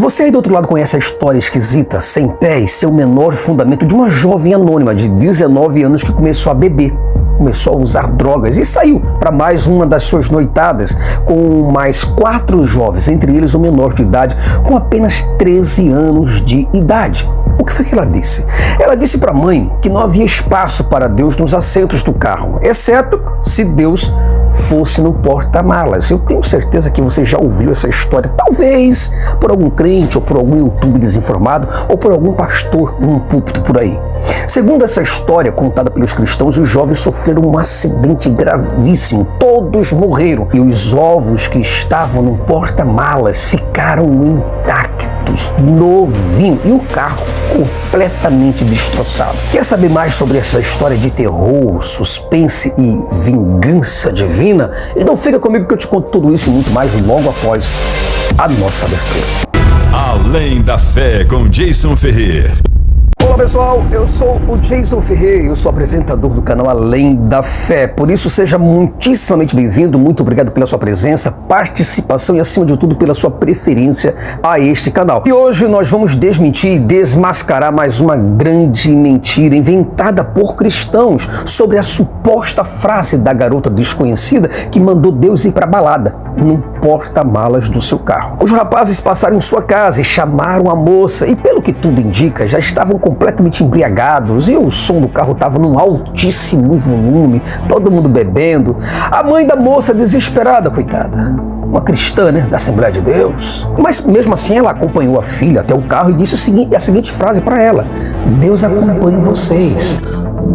Você aí do outro lado conhece a história esquisita, sem pé e seu menor fundamento de uma jovem anônima de 19 anos que começou a beber, começou a usar drogas e saiu para mais uma das suas noitadas com mais 4 jovens, entre eles um menor de idade com apenas 13 anos de idade. O que foi que ela disse? Ela disse para a mãe que não havia espaço para Deus nos assentos do carro, exceto se Deus fosse no porta-malas. Eu tenho certeza que você já ouviu essa história, talvez por algum crente ou por algum YouTube desinformado ou por algum pastor num púlpito por aí. Segundo essa história contada pelos cristãos, os jovens sofreram um acidente gravíssimo, todos morreram e os ovos que estavam no porta-malas ficaram intactos, novinho, e o carro completamente destroçado. Quer saber mais sobre essa história de terror, suspense e vingança divina? Então fica comigo que eu te conto tudo isso e muito mais logo após a nossa abertura. Além da Fé com Jason Ferrer. Olá pessoal, eu sou o Jason Ferrer, eu sou apresentador do canal Além da Fé, por isso seja muitíssimamente bem-vindo, muito obrigado pela sua presença, participação e acima de tudo pela sua preferência a este canal. E hoje nós vamos desmentir e desmascarar mais uma grande mentira inventada por cristãos sobre a suposta frase da garota desconhecida que mandou Deus ir para a balada num porta-malas do seu carro. Os rapazes passaram em sua casa e chamaram a moça e, pelo que tudo indica, já estavam completamente embriagados e o som do carro estava num altíssimo volume, todo mundo bebendo. A mãe da moça desesperada, coitada, uma cristã, né, da Assembleia de Deus. Mas mesmo assim ela acompanhou a filha até o carro e disse a seguinte frase para ela: Deus acompanhe vocês.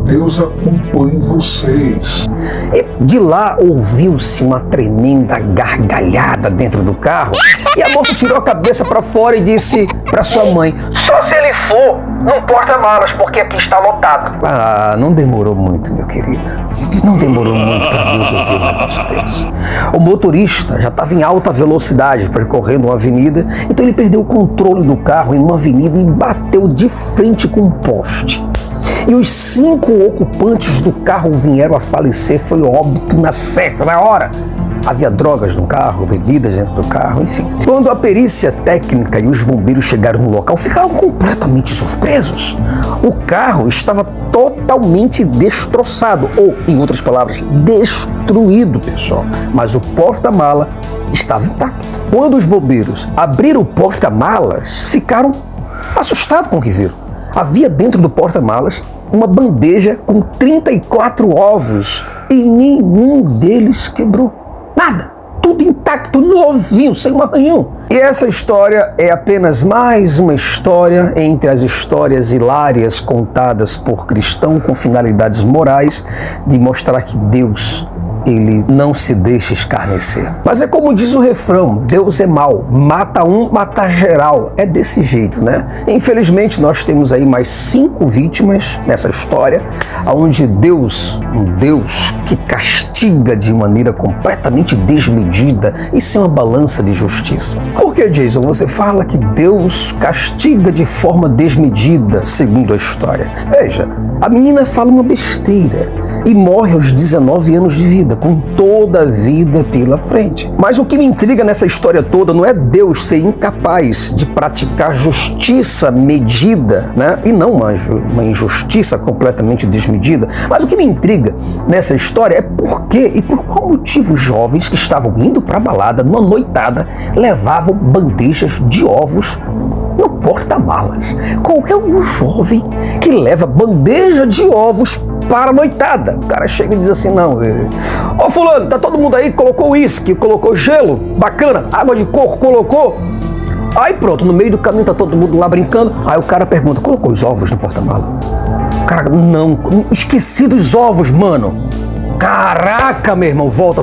Deus acompanhe vocês. E de lá ouviu-se uma tremenda gargalhada dentro do carro e a moça tirou a cabeça para fora e disse para sua mãe: só se ele for num porta-malas, porque aqui está lotado. Ah, não demorou muito, meu querido. Não demorou muito para Deus ouvir um negócio desse. O motorista já estava em alta velocidade percorrendo uma avenida, então ele perdeu o controle do carro em uma avenida e bateu de frente com um poste. E os 5 ocupantes do carro vieram a falecer, foi óbito na hora. Havia drogas no carro, bebidas dentro do carro, enfim. Quando a perícia técnica e os bombeiros chegaram no local, ficaram completamente surpresos. O carro estava totalmente destroçado, ou, em outras palavras, destruído, pessoal. Mas o porta-mala estava intacto. Quando os bombeiros abriram o porta-malas, ficaram assustados com o que viram. Havia dentro do porta-malas uma bandeja com 34 ovos e nenhum deles quebrou. Nada. Tudo intacto, novinho, sem um arranhão. E essa história é apenas mais uma história entre as histórias hilárias contadas por cristão com finalidades morais de mostrar que Deus, ele não se deixa escarnecer. Mas é como diz o refrão: Deus é mau, mata um, mata geral. É desse jeito, né? Infelizmente nós temos aí mais 5 vítimas nessa história, onde Deus, um Deus que castiga de maneira completamente desmedida e sem uma balança de justiça. Por que, Jason, você fala que Deus castiga de forma desmedida, segundo a história? Veja, a menina fala uma besteira e morre aos 19 anos de vida, com toda a vida pela frente. Mas o que me intriga nessa história toda não é Deus ser incapaz de praticar justiça medida, né? E não uma injustiça completamente desmedida. Mas o que me intriga nessa história é por que e por qual motivo os jovens que estavam indo para a balada numa noitada levavam bandejas de ovos no porta-malas. Qual é o jovem que leva bandeja de ovos para a noitada? O cara chega e diz assim: não, ô fulano, tá todo mundo aí, colocou uísque, colocou gelo, bacana, água de coco, colocou. Aí pronto, no meio do caminho tá todo mundo lá brincando, aí o cara pergunta: colocou os ovos no porta-mala? Cara, não, esqueci dos ovos, mano. Caraca, meu irmão, volta,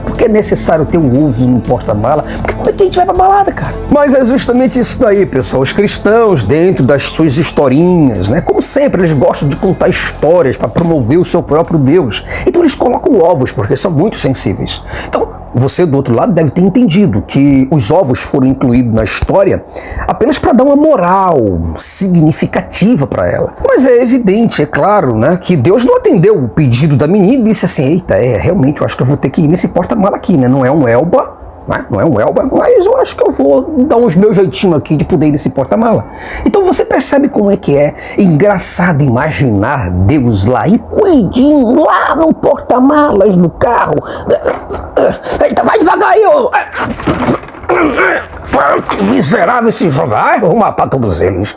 porque é necessário ter um ovo no porta-mala, porque como é que a gente vai pra balada, cara? Mas é justamente isso daí, pessoal, os cristãos, dentro das suas historinhas, né, como sempre, eles gostam de contar histórias para promover o seu próprio Deus, então eles colocam ovos, porque são muito sensíveis. Então, você do outro lado deve ter entendido que os ovos foram incluídos na história apenas para dar uma moral significativa para ela. Mas é evidente, é claro, né, que Deus não atendeu o pedido da menina e disse assim: eita, realmente eu acho que eu vou ter que ir nesse porta-mala aqui, né? Não é um Elba, né? Não é um Elba, mas eu acho que eu vou dar uns meus jeitinhos aqui de poder ir nesse porta-mala. Então você percebe como é que é engraçado imaginar Deus lá, encolhidinho, lá no porta-malas do carro. Eita, vai devagar aí, ô! Que miserável esse jovem! Ai, vou matar todos eles.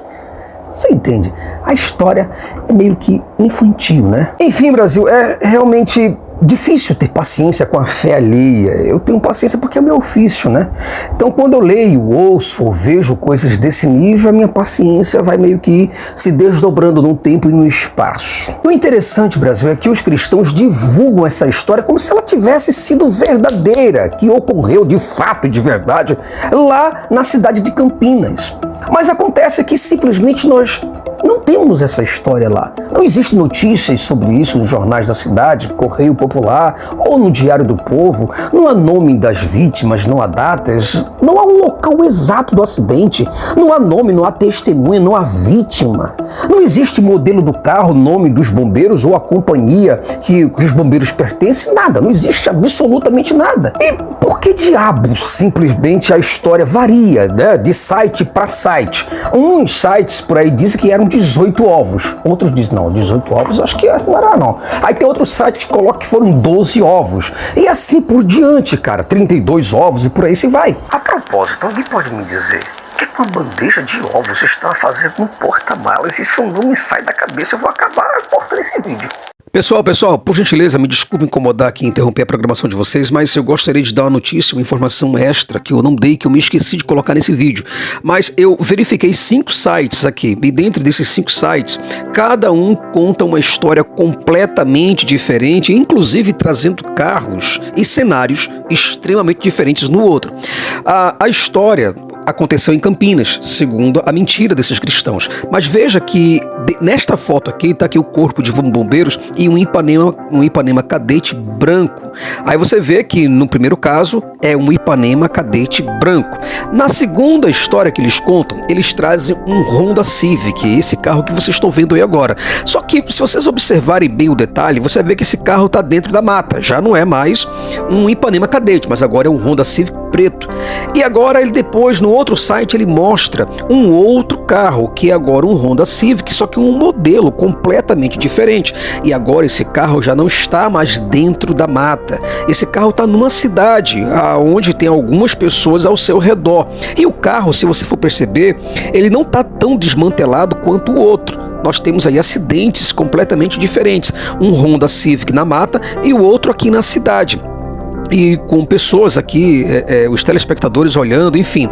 Você entende? A história é meio que infantil, né? Enfim, Brasil, é realmente difícil ter paciência com a fé alheia. Eu tenho paciência porque é meu ofício, né? Então, quando eu leio, ouço ou vejo coisas desse nível, a minha paciência vai meio que se desdobrando num tempo e no espaço. O interessante, Brasil, é que os cristãos divulgam essa história como se ela tivesse sido verdadeira, que ocorreu de fato e de verdade lá na cidade de Campinas. Mas acontece que simplesmente nós não temos essa história lá. Não existe notícias sobre isso nos jornais da cidade, Correio Popular ou no Diário do Povo. Não há nome das vítimas, não há datas, não há um local exato do acidente, não há nome, não há testemunha, não há vítima. Não existe modelo do carro, nome dos bombeiros ou a companhia que os bombeiros pertencem, nada. Não existe absolutamente nada. E por que diabos simplesmente a história varia, né, de site para site? Uns sites por aí dizem que eram 18 ovos. Outros dizem, não, 18 ovos acho que não era não. Aí tem outro site que coloca que foram 12 ovos. E assim por diante, cara. 32 ovos e por aí se vai. A propósito, alguém pode me dizer o que uma bandeja de ovos você está fazendo no porta-malas? Isso não me sai da cabeça, eu vou acabar cortando esse vídeo. Pessoal, por gentileza, me desculpe incomodar aqui e interromper a programação de vocês, mas eu gostaria de dar uma notícia, uma informação extra que eu não dei, que eu me esqueci de colocar nesse vídeo. Mas eu verifiquei 5 sites aqui, e dentro desses 5 sites, cada um conta uma história completamente diferente, inclusive trazendo carros e cenários extremamente diferentes no outro. A história aconteceu em Campinas, segundo a mentira desses cristãos. Mas veja que nesta foto aqui, está aqui o corpo de bombeiros e um Ipanema Cadete branco. Aí você vê que no primeiro caso é um Ipanema Cadete branco. Na segunda história que eles contam, eles trazem um Honda Civic, esse carro que vocês estão vendo aí agora. Só que se vocês observarem bem o detalhe, você vê que esse carro está dentro da mata. Já não é mais um Ipanema Cadete, mas agora é um Honda Civic preto. E agora ele depois, no outro site, ele mostra um outro carro, que é agora um Honda Civic, só que um modelo completamente diferente. E agora esse carro já não está mais dentro da mata. Esse carro está numa cidade, onde tem algumas pessoas ao seu redor. E o carro, se você for perceber, ele não está tão desmantelado quanto o outro. Nós temos aí acidentes completamente diferentes. Um Honda Civic na mata e o outro aqui na cidade. E com pessoas aqui, os telespectadores olhando, enfim.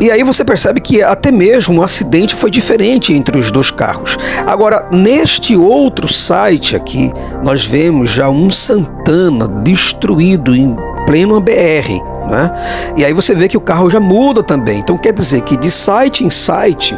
E aí você percebe que até mesmo o acidente foi diferente entre os dois carros. Agora, neste outro site aqui, nós vemos já um Santana destruído em pleno BR. Né? E aí você vê que o carro já muda também. Então quer dizer que de site em site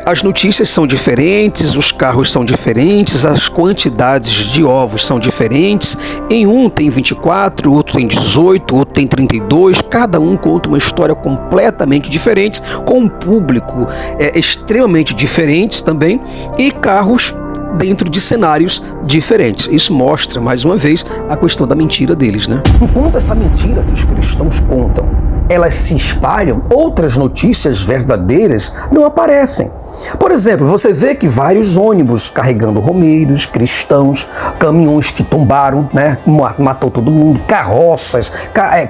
as notícias são diferentes, os carros são diferentes, as quantidades de ovos são diferentes. Em um tem 24, outro tem 18, outro tem 32. Cada um conta uma história completamente diferente, com um público extremamente diferentes também, e carros dentro de cenários diferentes. Isso mostra, mais uma vez, a questão da mentira deles, né? Enquanto essa mentira que os cristãos contam, elas se espalham, outras notícias verdadeiras não aparecem. Por exemplo, você vê que vários ônibus carregando romeiros, cristãos, caminhões que tombaram, né, matou todo mundo, carroças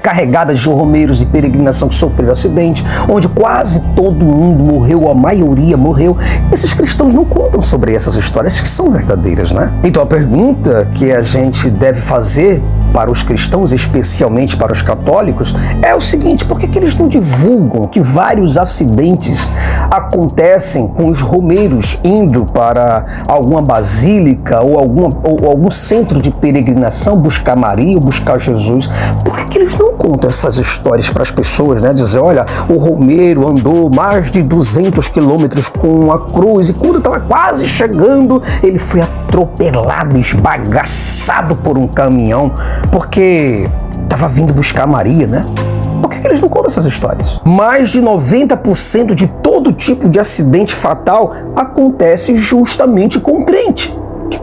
carregadas de romeiros e peregrinação que sofreram acidente, onde quase todo mundo morreu, a maioria morreu. Esses cristãos não contam sobre essas histórias que são verdadeiras, né? Então a pergunta que a gente deve fazer para os cristãos, especialmente para os católicos, é o seguinte: por que eles não divulgam que vários acidentes acontecem com os romeiros indo para alguma basílica ou algum centro de peregrinação buscar Maria ou buscar Jesus? Por que eles não contam essas histórias para as pessoas, né? Dizer, olha, o romeiro andou mais de 200 quilômetros com a cruz e quando estava quase chegando, ele foi atropelado, esbagaçado por um caminhão, porque estava vindo buscar Maria, né? Por que eles não contam essas histórias? Mais de 90% de todo tipo de acidente fatal acontece justamente com crente.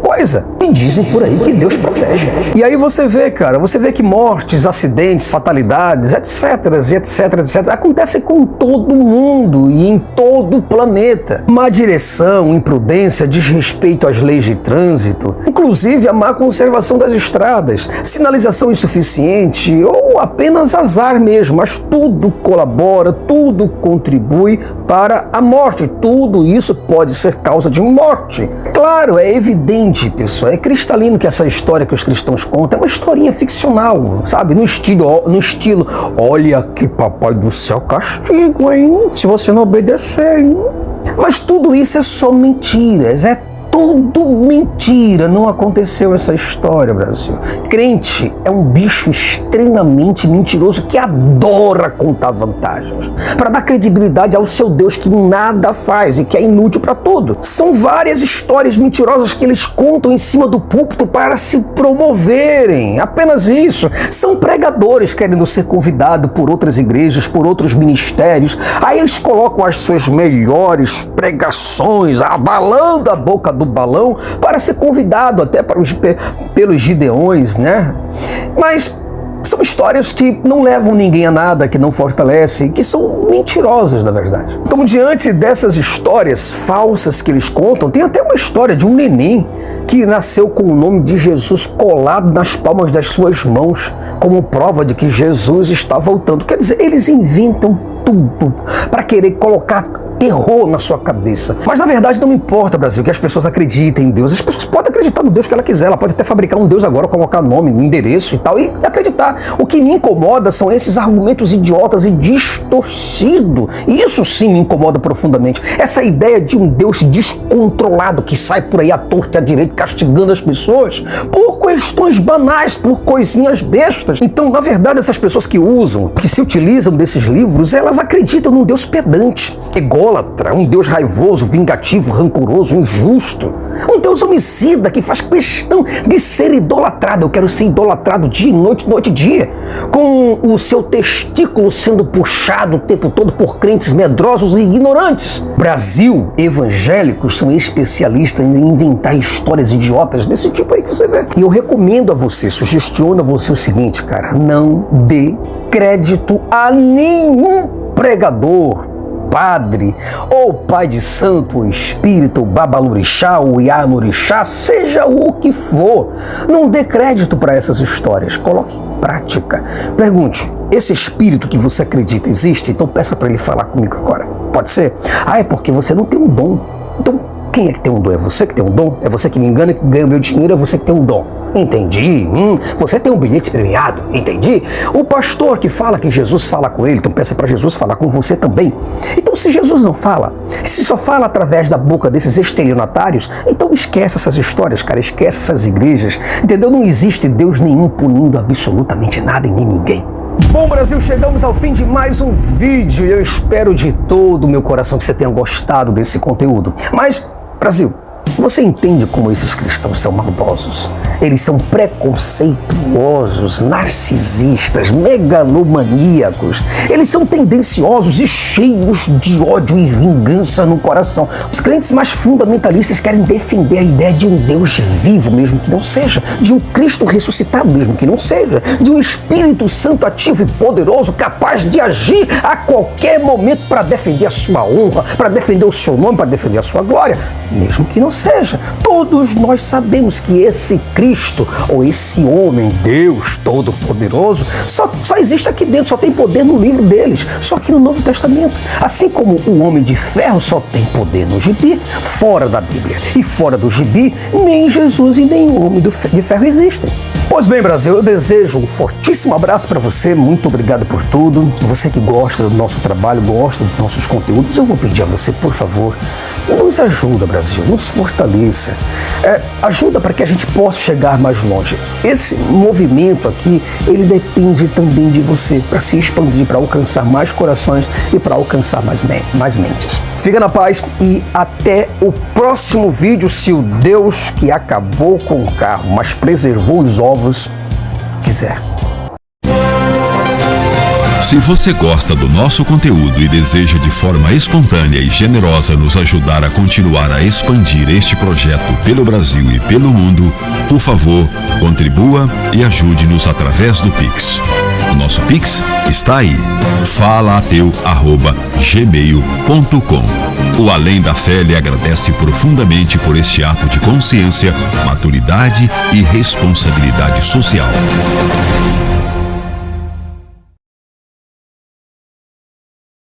Qual coisa. E dizem por aí que Deus protege. E aí você vê, cara, você vê que mortes, acidentes, fatalidades, etc, acontecem com todo mundo e em todo o planeta. Má direção, imprudência, desrespeito às leis de trânsito, inclusive a má conservação das estradas, sinalização insuficiente ou apenas azar mesmo, mas tudo colabora, tudo contribui para a morte. Tudo isso pode ser causa de morte. Claro, é evidente, pessoal, é cristalino que essa história que os cristãos contam é uma historinha ficcional, sabe? No estilo, olha que papai do céu castigo, hein? Se você não obedecer, hein? Mas tudo isso é só mentiras, é tudo mentira. Não aconteceu essa história, Brasil. Crente é um bicho extremamente mentiroso que adora contar vantagens para dar credibilidade ao seu Deus que nada faz e que é inútil para tudo. São várias histórias mentirosas que eles contam em cima do púlpito para se promoverem. Apenas isso. São pregadores querendo ser convidados por outras igrejas, por outros ministérios. Aí eles colocam as suas melhores pregações, abalando a boca do balão para ser convidado até pelos Gideões, né? Mas são histórias que não levam ninguém a nada, que não fortalecem, que são mentirosas, na verdade. Então, diante dessas histórias falsas que eles contam, tem até uma história de um neném que nasceu com o nome de Jesus colado nas palmas das suas mãos, como prova de que Jesus está voltando. Quer dizer, eles inventam tudo para querer colocar terror na sua cabeça. Mas na verdade não importa, Brasil, que as pessoas acreditem em Deus. As pessoas podem acreditar no Deus que ela quiser. Ela pode até fabricar um Deus agora, colocar nome, endereço e tal, e acreditar. O que me incomoda são esses argumentos idiotas e distorcidos. Isso sim me incomoda profundamente. Essa ideia de um Deus descontrolado que sai por aí à torta e à direita castigando as pessoas por questões banais, por coisinhas bestas. Então, na verdade, essas pessoas que se utilizam desses livros, elas acreditam num Deus pedante, ególatra, um Deus raivoso, vingativo, rancoroso, injusto. Um Deus homicida que faz questão de ser idolatrado. Eu quero ser idolatrado dia e noite, noite e dia, com o seu testículo sendo puxado o tempo todo por crentes medrosos e ignorantes. Brasil, evangélicos são especialistas em inventar histórias idiotas desse tipo aí que você vê. E eu recomendo a você, sugestiono a você o seguinte, cara, não dê crédito a nenhum pregador, padre, ou pai de santo, ou espírito, ou babalorixá, ou ialorixá, seja o que for. Não dê crédito para essas histórias, coloque em prática. Pergunte, esse espírito que você acredita existe? Então peça para ele falar comigo agora. Pode ser? Ah, é porque você não tem um dom. Então, quem é que tem um dom? É você que tem um dom? É você que me engana, que ganha o meu dinheiro, é você que tem um dom. Entendi. Você tem um bilhete premiado. Entendi. O pastor que fala que Jesus fala com ele, então peça para Jesus falar com você também. Então, se Jesus não fala, se só fala através da boca desses estelionatários, então esquece essas histórias, cara, esquece essas igrejas. Entendeu? Não existe Deus nenhum punindo absolutamente nada e nem ninguém. Bom, Brasil, chegamos ao fim de mais um vídeo e eu espero de todo o meu coração que você tenha gostado desse conteúdo. Mas, Brasil, você entende como esses cristãos são maldosos? Eles são preconceituosos, narcisistas, megalomaníacos. Eles são tendenciosos e cheios de ódio e vingança no coração. Os crentes mais fundamentalistas querem defender a ideia de um Deus vivo, mesmo que não seja, de um Cristo ressuscitado, mesmo que não seja, de um Espírito Santo ativo e poderoso, capaz de agir a qualquer momento para defender a sua honra, para defender o seu nome, para defender a sua glória, mesmo que não seja. Todos nós sabemos que esse Cristo, ou esse homem, Deus Todo-Poderoso, só existe aqui dentro, só tem poder no livro deles, só que no Novo Testamento. Assim como o Homem de Ferro só tem poder no gibi, fora da Bíblia. E fora do gibi, nem Jesus e nem o Homem de Ferro existem. Pois bem, Brasil, eu desejo um fortíssimo abraço para você, muito obrigado por tudo. Você que gosta do nosso trabalho, gosta dos nossos conteúdos, eu vou pedir a você, por favor, nos ajuda, Brasil, nos fortaleça. Ajuda para que a gente possa chegar mais longe. Esse movimento aqui, ele depende também de você, para se expandir, para alcançar mais corações e para alcançar mais mentes. Fica na paz e até o próximo vídeo, se o Deus que acabou com o carro, mas preservou os ovos, quiser. Se você gosta do nosso conteúdo e deseja de forma espontânea e generosa nos ajudar a continuar a expandir este projeto pelo Brasil e pelo mundo, por favor, contribua e ajude-nos através do Pix. O nosso Pix está aí, falaateu@gmail.com. O Além da Fé lhe agradece profundamente por este ato de consciência, maturidade e responsabilidade social.